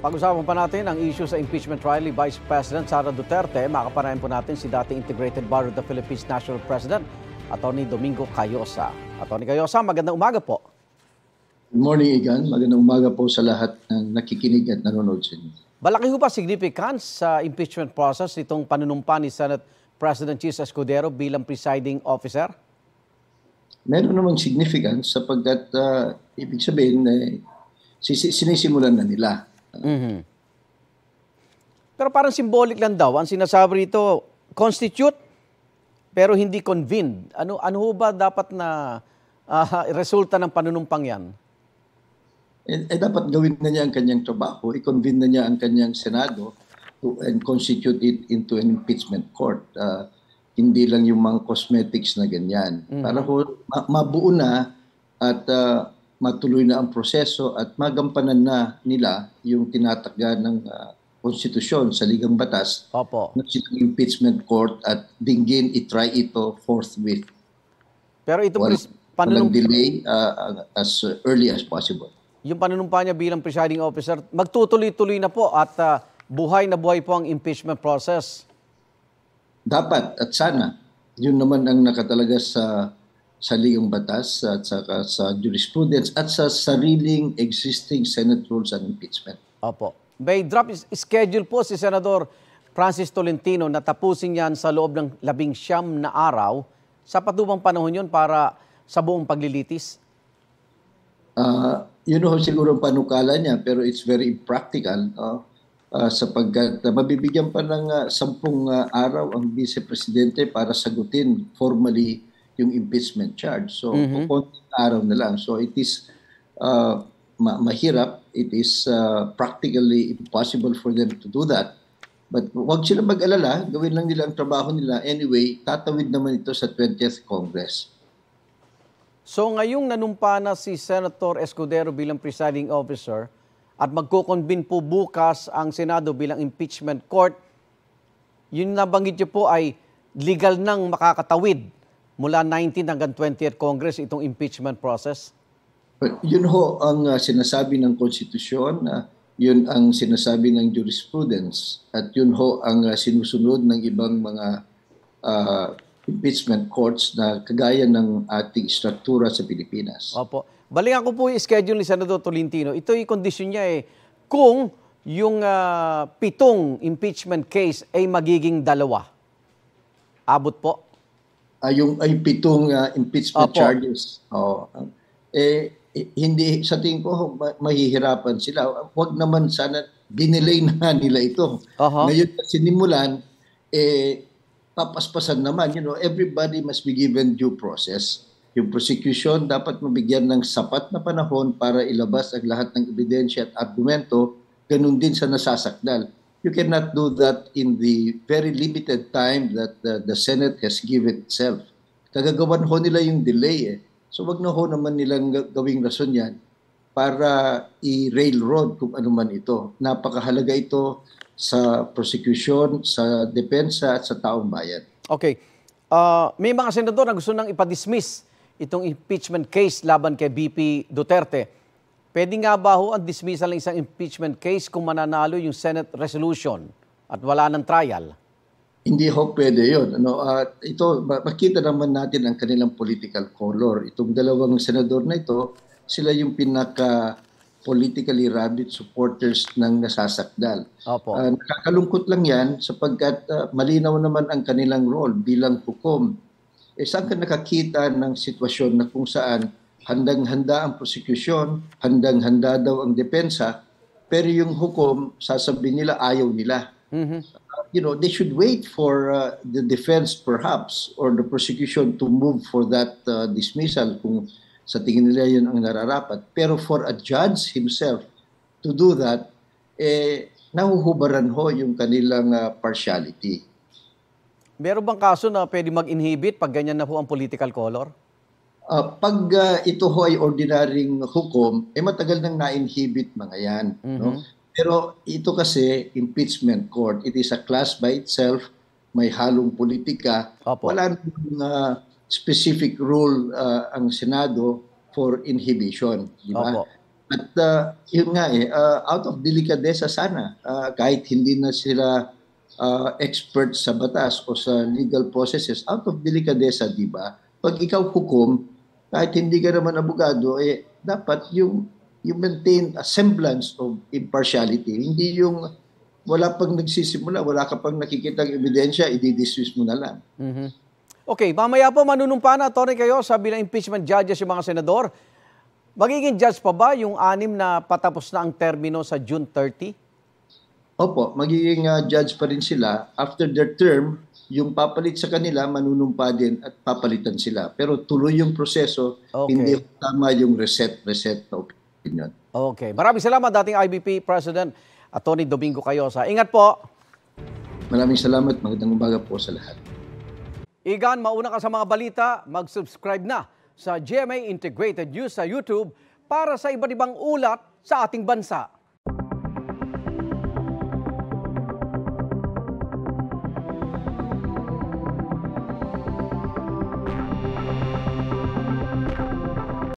Pag-usapan pa natin ang issue sa impeachment trial ni Vice President Sara Duterte. Makapanayan po natin si dating Integrated Bar of the Philippines National President, Atty. Domingo Cayosa. Atty. Cayosa, magandang umaga po. Good morning, Igan. Magandang umaga po sa lahat ng nakikinig at nanonood sa inyo. Malaki ho ba significance sa impeachment process itong panunumpa ni Senate President Chis Escudero bilang presiding officer? Meron namang significance sapagkat ibig sabihin sinisimulan na nila. Pero parang symbolic lang daw. Ang sinasabi rito, constitute pero hindi convened. Ano ho ba dapat na resulta ng panunumpang yan? Dapat gawin na niya ang kanyang trabaho. I-convene na niya ang kanyang Senado and constitute it into an impeachment court. Hindi lang yung mga cosmetics na ganyan. Para mabuo na at matuloy na ang proseso at magampanan na nila yung tinatagya ng konstitusyon sa ligang batas. Opo. Na silang impeachment court at dinggin i-try ito forthwith. Pero itong walang delay as early as possible. Yung panunumpa niya bilang presiding officer, magtutuloy-tuloy na po at buhay na buhay po ang impeachment process. Dapat at sana. Yun naman ang nakatalaga sa ligang batas at sa jurisprudence at sa sariling existing Senate rules on impeachment. Opo. May drop schedule po si Senador Francis Tolentino na tapusin yan sa loob ng 19 na araw. Sapat bang panahon yun para sa buong paglilitis? Yun ho siguro ang panukala niya pero it's very impractical sapagkat mabibigyan pa ng 10 araw ang Vice Presidente para sagutin formally yung impeachment charge. So, konting araw na lang. So, it is mahirap. It is practically impossible for them to do that. But huwag sila mag-alala. Gawin lang nila ang trabaho nila. Anyway, tatawid naman ito sa 20th Congress. So, ngayong nanumpa na si Senator Escudero bilang presiding officer at magko-convene po bukas ang Senado bilang impeachment court, yun nabanggit niyo po ay legal nang makakatawid mula 19 hanggang 20th Congress itong impeachment process? Yun ho ang sinasabi ng konstitusyon, yun ang sinasabi ng jurisprudence, at yun ho ang sinusunod ng ibang mga impeachment courts na kagaya ng ating struktura sa Pilipinas. Opo. Balikan ko po yung schedule ni Senador Tolentino. Ito yung condition niya kung yung 7 impeachment case ay magiging 2. Abot po? Yung 7 impeachment charges. Hindi, sa tingin ko, mahihirapan sila. Huwag naman sana, dinelay na nila ito. Ngayon, sinimulan, papaspasan naman. Everybody must be given due process. Yung prosecution dapat mabigyan ng sapat na panahon para ilabas ang lahat ng ebidensya at argumento, ganun din sa nasasakdal. You cannot do that in the very limited time that the Senate has given itself. Kagagawan ho nila yung delay. So wag na ho naman nilang gawing rason yan para i-railroad kung ano man ito. Napakahalaga ito sa prosecution, sa depensa at sa taong bayan. Okay. May mga senador na gusto nang ipadismiss itong impeachment case laban kay VP Duterte. Pwede nga ba ho ang dismissal ng isang impeachment case kung mananalo yung Senate resolution at wala ng trial? Hindi ho pwede yun. Ito, makita naman natin ang kanilang political color. Itong dalawang senador na ito, sila yung pinaka-politically rabid supporters ng nasasakdal. Opo. Nakakalungkot lang yan sapagkat malinaw naman ang kanilang role bilang hukom. Saan ka nakakita ng sitwasyon na kung saan handang-handa ang prosecution, handang-handa daw ang depensa, pero yung hukom, sasabihin nila, ayaw nila. They should wait for the defense perhaps or the prosecution to move for that dismissal kung sa tingin nila yun ang nararapat. Pero for a judge himself to do that, nahuhubaran ho yung kanilang partiality. Meron bang kaso na pwede mag-inhibit pag ganyan na po ang political color? Pag ito ho ay ordinaryong hukom, matagal nang na-inhibit mga yan. No? Pero ito kasi, impeachment court, it is a class by itself, may halong politika. Opo. Wala nang specific rule ang Senado for inhibition. Di ba? At yun nga out of delicadeza sana, kahit hindi na sila expert sa batas o sa legal processes, out of delicadeza, di ba? Pag ikaw hukom, kahit hindi ka naman abogado, dapat yung you maintain a semblance of impartiality. Hindi yung wala pang nagsisimula, wala ka pang nakikitang ebidensya, i-dismiss mo na lang. Okay, mamaya po manunumpa na, Atty. kayo sa bilang impeachment judges yung mga senador. Magiging judge pa ba yung 6 na patapos na ang termino sa June 30? Opo, magiging judge pa rin sila. After their term, yung papalit sa kanila, manunumpa din at papalitan sila. Pero tuloy yung proseso, hindi tama yung reset na opinion. Okay, maraming salamat dating IBP President Atty. Domingo Cayosa. Ingat po. Maraming salamat. Magandang umaga po sa lahat. Igan, mauna ka sa mga balita, mag-subscribe na sa GMA Integrated News sa YouTube para sa iba't ibang ulat sa ating bansa.